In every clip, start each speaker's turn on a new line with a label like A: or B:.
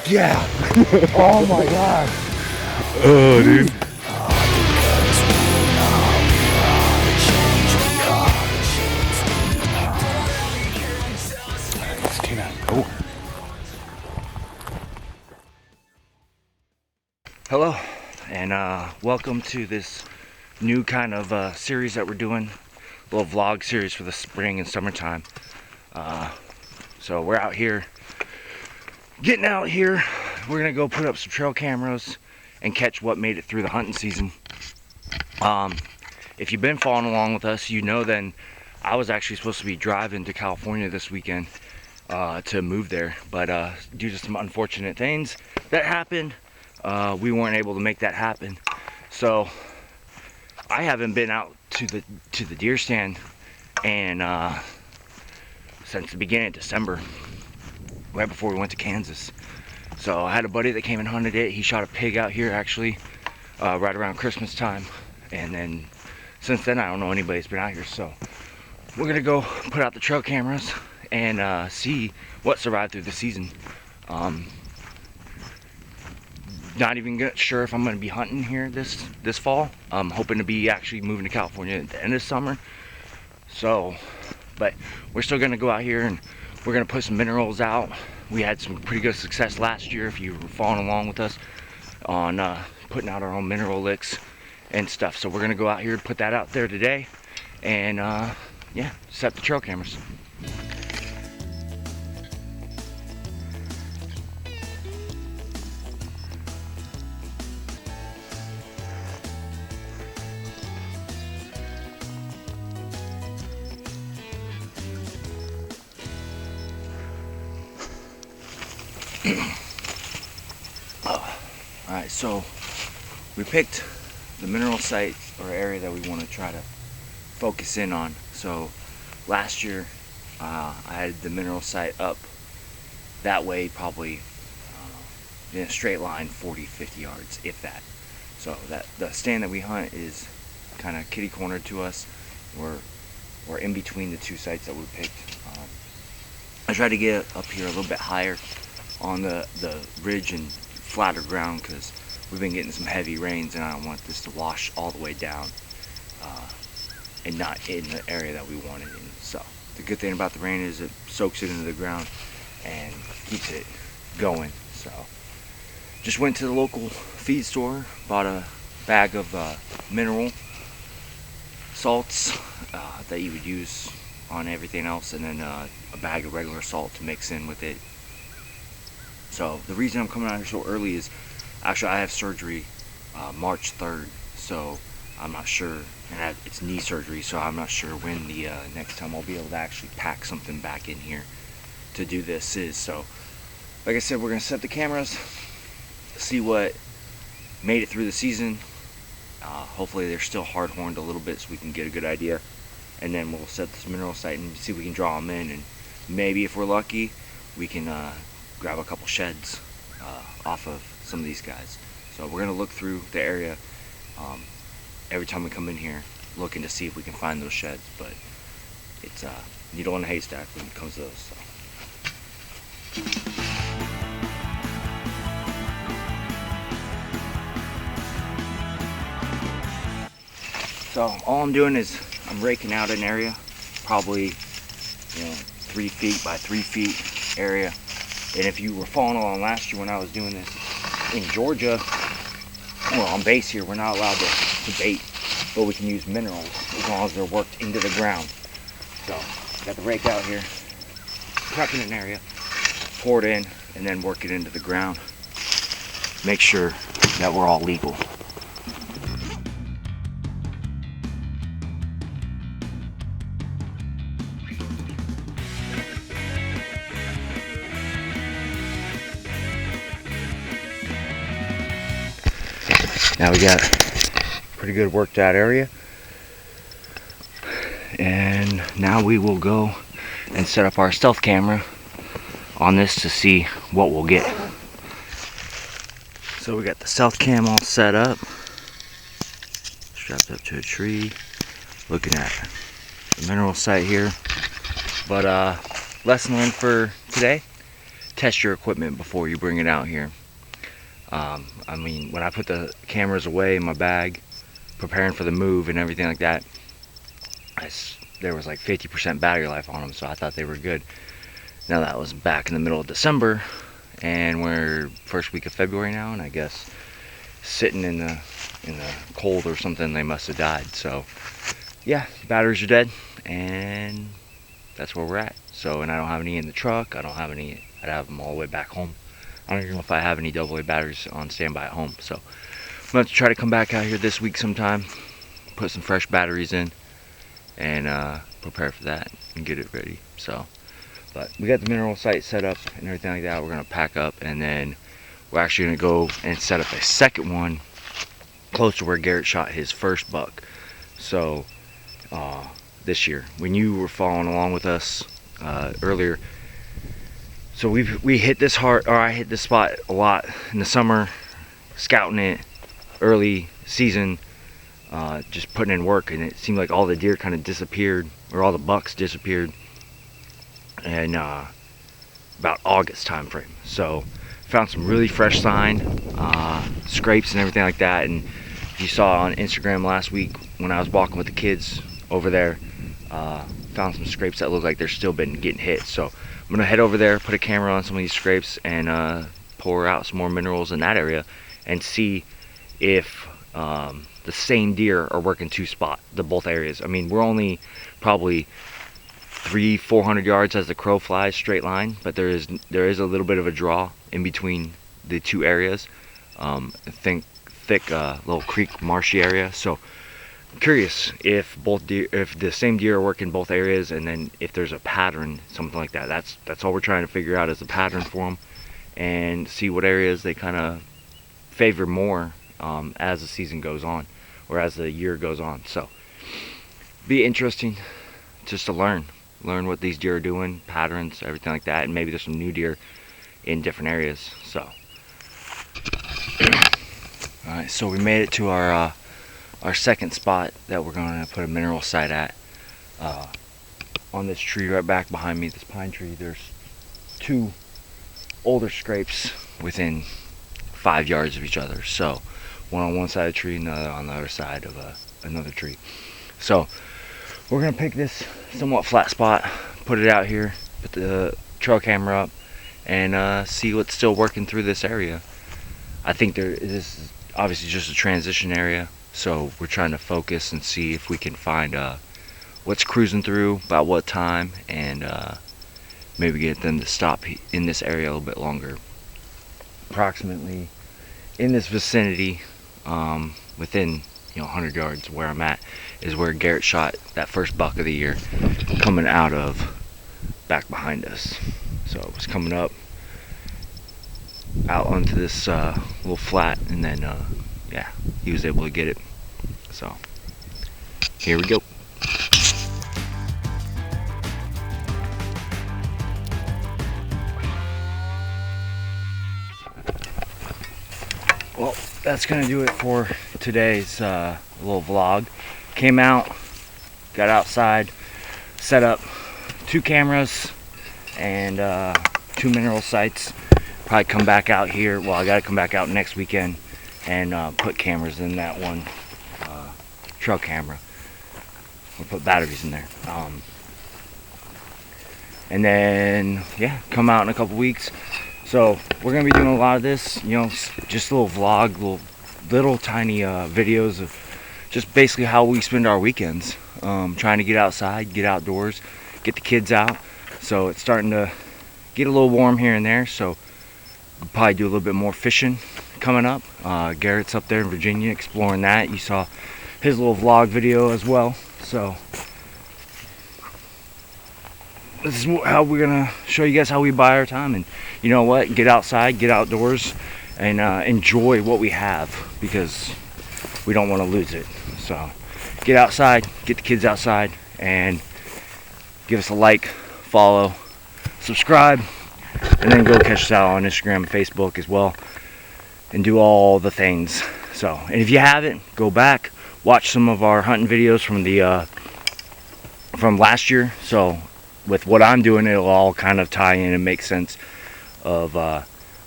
A: Yeah. Oh my god.
B: Oh, dude.
A: Oh.
C: Hello, and welcome to this new kind of series that we're doing, a little vlog series for the spring and summertime. So we're out here, getting out here. We're gonna go put up some trail cameras and catch what made it through the hunting season. If you've been following along with us, you know then I was actually supposed to be driving to California this weekend to move there, but due to some unfortunate things that happened, we weren't able to make that happen. So I haven't been out to the deer stand and since the beginning of December, right before we went to Kansas. So I had a buddy that came and hunted it. He shot a pig out here actually right around Christmas time, and then since then I don't know anybody's been out here. So we're gonna go put out the trail cameras and see what survived through the season. Not even sure if I'm going to be hunting here this fall. I'm hoping to be actually moving to California at the end of summer. So, but we're still going to go out here and we're going to put some minerals out. We had some pretty good success last year if you were following along with us on putting out our own mineral licks and stuff. So we're going to go out here and put that out there today and yeah, set the trail cameras. Alright, so we picked the mineral site or area that we want to try to focus in on. So last year I had the mineral site up that way, probably in a straight line 40-50 yards, if that. So that the stand that we hunt is kind of kitty cornered to us. We're in between the two sites that we picked. I tried to get up here a little bit higher on the ridge and flatter ground because we've been getting some heavy rains and I don't want this to wash all the way down and not in the area that we want it in. So the good thing about the rain is it soaks it into the ground and keeps it going. So just went to the local feed store, bought a bag of mineral salts that you would use on everything else, and then a bag of regular salt to mix in with it. So the reason I'm coming out here so early is actually I have surgery March 3rd, so I'm not sure, and it's knee surgery, so I'm not sure when the next time I'll be able to actually pack something back in here to do this is. So like I said, we're gonna set the cameras, see what made it through the season. Hopefully they're still hard horned a little bit so we can get a good idea, and then we'll set this mineral site and see if we can draw them in, and maybe if we're lucky we can grab a couple sheds off of some of these guys. So we're gonna look through the area every time we come in here, looking to see if we can find those sheds, but it's needle in a haystack when it comes to those. So all I'm doing is I'm raking out an area, probably 3 feet by 3 feet area. And if you were following along last year when I was doing this in Georgia, well, on base here, we're not allowed to bait, but we can use minerals as long as they're worked into the ground. So, got the rake out here, prepping an area, pour it in, and then work it into the ground. Make sure that we're all legal. Now we got a pretty good worked out area, and now we will go and set up our stealth camera on this to see what we'll get. So we got the stealth cam all set up, strapped up to a tree, looking at the mineral site here. But lesson learned for today: test your equipment before you bring it out here. I mean, when I put the cameras away in my bag, preparing for the move and everything like that, there was like 50% battery life on them, so I thought they were good. Now that was back in the middle of December, and we're first week of February now, and I guess sitting in the cold or something, they must have died. So yeah, batteries are dead, and that's where we're at. So, and I don't have any in the truck. I don't have any. I'd have them all the way back home. I don't even know if I have any AA batteries on standby at home. So I'm gonna have to try to come back out here this week sometime, put some fresh batteries in, and prepare for that and get it ready. So, but we got the mineral site set up and everything like that. We're gonna pack up, and then we're actually gonna go and set up a second one close to where Garrett shot his first buck. So this year, when you were following along with us earlier, so we hit this hard, or I hit this spot a lot in the summer, scouting it early season, just putting in work, and it seemed like all the deer kind of disappeared, or all the bucks disappeared, and about August time frame. So found some really fresh sign, scrapes and everything like that. And if you saw on Instagram last week when I was walking with the kids over there, found some scrapes that look like they're still been getting hit. So I'm gonna head over there, put a camera on some of these scrapes, and pour out some more minerals in that area, and see if the same deer are working both areas. I mean, we're only probably 300-400 yards as the crow flies, straight line, but there is a little bit of a draw in between the two areas. Think thick little creek marshy area. So I'm curious if the same deer are working both areas, and then if there's a pattern, something like that. That's all we're trying to figure out, is the pattern for them, and see what areas they kind of favor more as the season goes on, or as the year goes on. So be interesting just to learn what these deer are doing, patterns, everything like that, and maybe there's some new deer in different areas. So all right, so we made it to our second spot that we're going to put a mineral site at. On this tree right back behind me, this pine tree, there's two older scrapes within 5 yards of each other. So one on one side of the tree, another on the other side of another tree. So we're gonna pick this somewhat flat spot, put it out here, put the trail camera up, and see what's still working through this area. I think this is obviously just a transition area, so we're trying to focus and see if we can find what's cruising through, about what time, and maybe get them to stop in this area a little bit longer. Approximately in this vicinity, within 100 yards of where I'm at, is where Garrett shot that first buck of the year, coming out of back behind us. So it was coming up out onto this little flat, and then yeah, he was able to get it. So here we go. Well, that's gonna do it for today's little vlog. Came out, got outside, set up 2 cameras and 2 mineral sites. Probably come back out here. Well, I gotta come back out next weekend and put cameras in that one trail camera. We'll put batteries in there. And then yeah, come out in a couple weeks. So we're gonna be doing a lot of this, just a little vlog, little tiny videos of just basically how we spend our weekends. Trying to get outside, get outdoors, get the kids out. So it's starting to get a little warm here and there, so we'll probably do a little bit more fishing coming up. Garrett's up there in Virginia exploring that. You saw his little vlog video as well. So this is how we're gonna show you guys how we buy our time, and you know what, get outside, get outdoors, and enjoy what we have, because we don't want to lose it. So get outside, get the kids outside, and give us a like, follow, subscribe, and then go catch us out on Instagram and Facebook as well, and do all the things. So, and if you haven't, go back, watch some of our hunting videos from last year. So with what I'm doing, it'll all kind of tie in and make sense of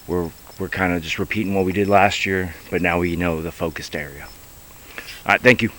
C: we're kind of just repeating what we did last year, but now we know the focused area. All right, thank you.